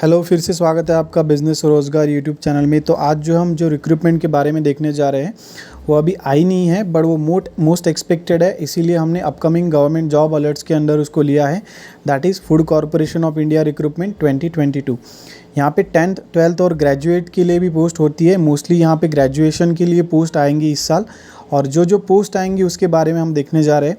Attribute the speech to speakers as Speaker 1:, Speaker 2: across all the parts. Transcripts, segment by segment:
Speaker 1: Hello, फिर से स्वागत है आपका बिज़नेस रोज़गार यूट्यूब चैनल में। तो आज हम जो रिक्रूटमेंट के बारे में देखने जा रहे हैं वो अभी आई नहीं है, बट वो मोस्ट एक्सपेक्टेड है, इसीलिए हमने अपकमिंग गवर्नमेंट जॉब अलर्ट्स के अंदर उसको लिया है। That is food corporation of India recruitment 2022। यहाँ पे 10th 12th और ग्रेजुएट के लिए भी पोस्ट होती है। मोस्टली यहाँ पे ग्रेजुएशन के लिए पोस्ट आएंगी इस साल, और जो पोस्ट आएंगी उसके बारे में हम देखने जा रहे हैं।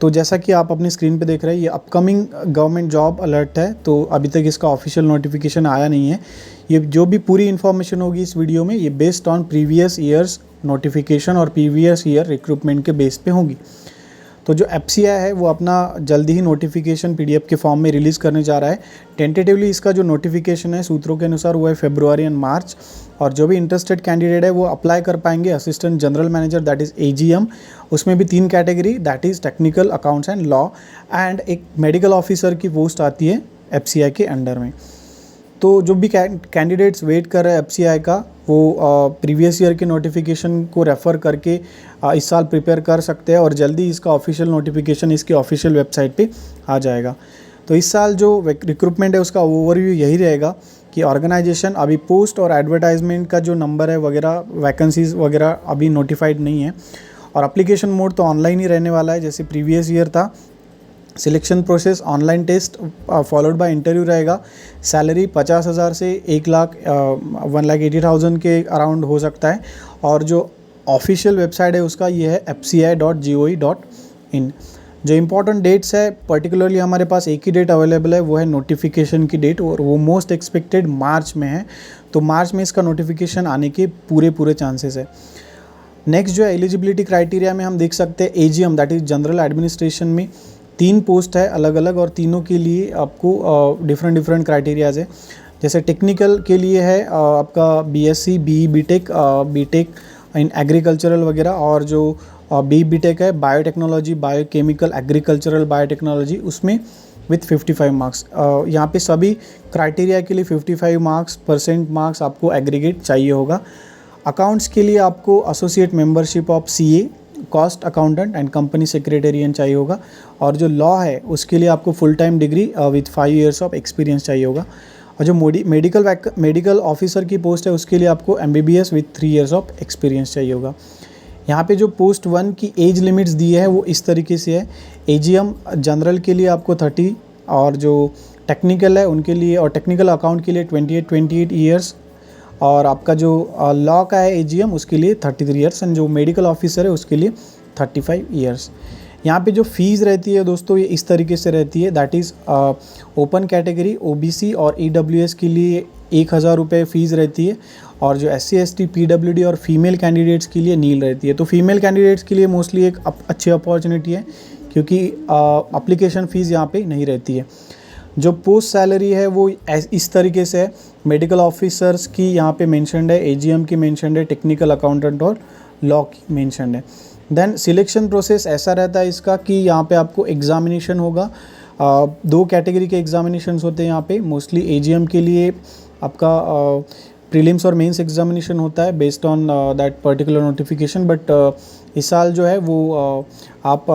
Speaker 1: तो जैसा कि आप अपनी स्क्रीन पे देख रहे हैं, ये अपकमिंग गवर्नमेंट जॉब अलर्ट है, तो अभी तक इसका ऑफिशियल नोटिफिकेशन आया नहीं है। ये जो भी पूरी इन्फॉर्मेशन होगी इस वीडियो में, ये based on previous years notification और प्रीवियस ईयर रिक्रूटमेंट के बेस पे होंगी। तो जो एफसीआई है वो अपना जल्दी ही नोटिफिकेशन पीडीएफ के फॉर्म में रिलीज़ करने जा रहा है। टेंटेटिवली इसका जो नोटिफिकेशन है सूत्रों के अनुसार वो है फरवरी एंड मार्च, और जो भी इंटरेस्टेड कैंडिडेट है वो अप्लाई कर पाएंगे assistant general manager, that is AGM. उसमें भी 3 category, that is technical, accounts and law, and एक मेडिकल ऑफिसर की पोस्ट आती है एफसीआई के अंडर में। तो जो भी कैंडिडेट्स वेट कर रहे हैं एफसीआई का, वो प्रीवियस ईयर के नोटिफिकेशन को रेफ़र करके इस साल प्रिपेयर कर सकते हैं, और जल्दी इसका ऑफिशियल नोटिफिकेशन इसकी ऑफिशियल वेबसाइट पे आ जाएगा। तो इस साल जो रिक्रूटमेंट है उसका ओवरव्यू यही रहेगा कि ऑर्गेनाइजेशन अभी पोस्ट और एडवर्टाइजमेंट का जो नंबर है वगैरह, वैकेंसीज़ वगैरह अभी नोटिफाइड नहीं है, और एप्लीकेशन मोड तो ऑनलाइन ही रहने वाला है जैसे प्रीवियस ईयर था। Selection process online test followed by interview रहेगा। सैलरी 50,000 से 1,80,000 के अराउंड हो सकता है, और जो ऑफिशियल वेबसाइट है उसका ये है fci.gov.in। जो इम्पोर्टेंट डेट्स है, पर्टिकुलरली हमारे पास एक ही डेट अवेलेबल है, वो है नोटिफिकेशन की डेट, और वो मोस्ट एक्सपेक्टेड मार्च में है। तो मार्च में इसका नोटिफिकेशन आने के पूरे चांसेस है। नेक्स्ट जो है एलिजिबिलिटी क्राइटेरिया में हम देख सकते हैं AGM, that is general administration में 3 पोस्ट है अलग अलग, और तीनों के लिए आपको डिफरेंट क्राइटेरियाज़ है। जैसे टेक्निकल के लिए है आपका बीएससी, बीटेक इन एग्रीकल्चरल वगैरह, और जो बीटेक है बायोटेक्नोलॉजी, बायोकेमिकल, एग्रीकल्चरल बायोटेक्नोलॉजी, उसमें विथ 55 मार्क्स। यहाँ पे सभी क्राइटेरिया के लिए 55 मार्क्स आपको एग्रीगेट चाहिए होगा। अकाउंट्स के लिए आपको associate membership of CA, cost accountant and company secretarian चाहिए होगा, और जो लॉ है उसके लिए आपको full time degree with 5 years of experience चाहिए होगा, और जो मेडिकल ऑफिसर की पोस्ट है उसके लिए आपको MBBS with 3 years of experience चाहिए होगा। यहाँ पे जो पोस्ट 1 की एज लिमिट्स दी है वो इस तरीके से है। एजीएम जनरल के लिए आपको 30, और जो टेक्निकल है उनके लिए, और टेक्निकल अकाउंट के लिए 28 ईयर्स, और आपका जो लॉ का है एजीएम उसके लिए 33 ईयर्स, एंड जो मेडिकल ऑफिसर है उसके लिए 35 ईयर्स। यहाँ पे जो फ़ीस रहती है दोस्तों ये इस तरीके से रहती है, that is open category OBC और ईडब्ल्यूएस के लिए 1,000 रुपये फ़ीस रहती है, और जो एससी एसटी पीडब्ल्यूडी और फीमेल कैंडिडेट्स के लिए नील रहती है। तो फीमेल कैंडिडेट्स के लिए मोस्टली एक अच्छी अपॉर्चुनिटी है, क्योंकि एप्लीकेशन फ़ीस यहाँ पे नहीं रहती है। जो पोस्ट सैलरी है वो इस तरीके से है। मेडिकल ऑफिसर्स की यहाँ पे मेंशन्ड है, एजीएम की मेंशन्ड है, टेक्निकल अकाउंटेंट और लॉ की मेंशन्ड है। देन सिलेक्शन प्रोसेस ऐसा रहता है इसका कि यहाँ पे आपको एग्जामिनेशन होगा। 2 कैटेगरी के एग्जामिनेशंस होते हैं यहाँ पे। मोस्टली एजीएम के लिए आपका प्रीलिम्स और मेंस एग्जामिनेशन होता है based on that particular notification, but इस साल जो है वो आप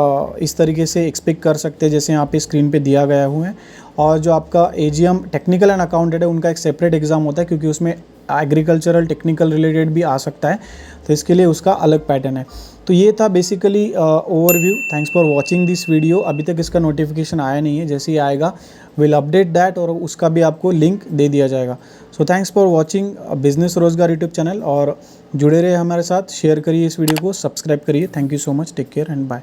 Speaker 1: इस तरीके से एक्सपेक्ट कर सकते हैं जैसे यहाँ पे स्क्रीन पे दिया गया हुआ है। और जो आपका एजीएम टेक्निकल एंड अकाउंटेंट है उनका एक सेपरेट एग्ज़ाम होता है, क्योंकि उसमें एग्रीकल्चरल टेक्निकल रिलेटेड भी आ सकता है, तो इसके लिए उसका अलग पैटर्न है। तो ये था basically overview. Thanks for watching this video. अभी तक इसका नोटिफिकेशन आया नहीं है, जैसे ही आएगा विल अपडेट दैट, और उसका भी आपको लिंक दे दिया जाएगा। So thanks for watching business रोजगार यूट्यूब चैनल, और जुड़े रहे हमारे साथ, शेयर करिए इस वीडियो को, सब्सक्राइब करिए। Thank you so much, take care and bye.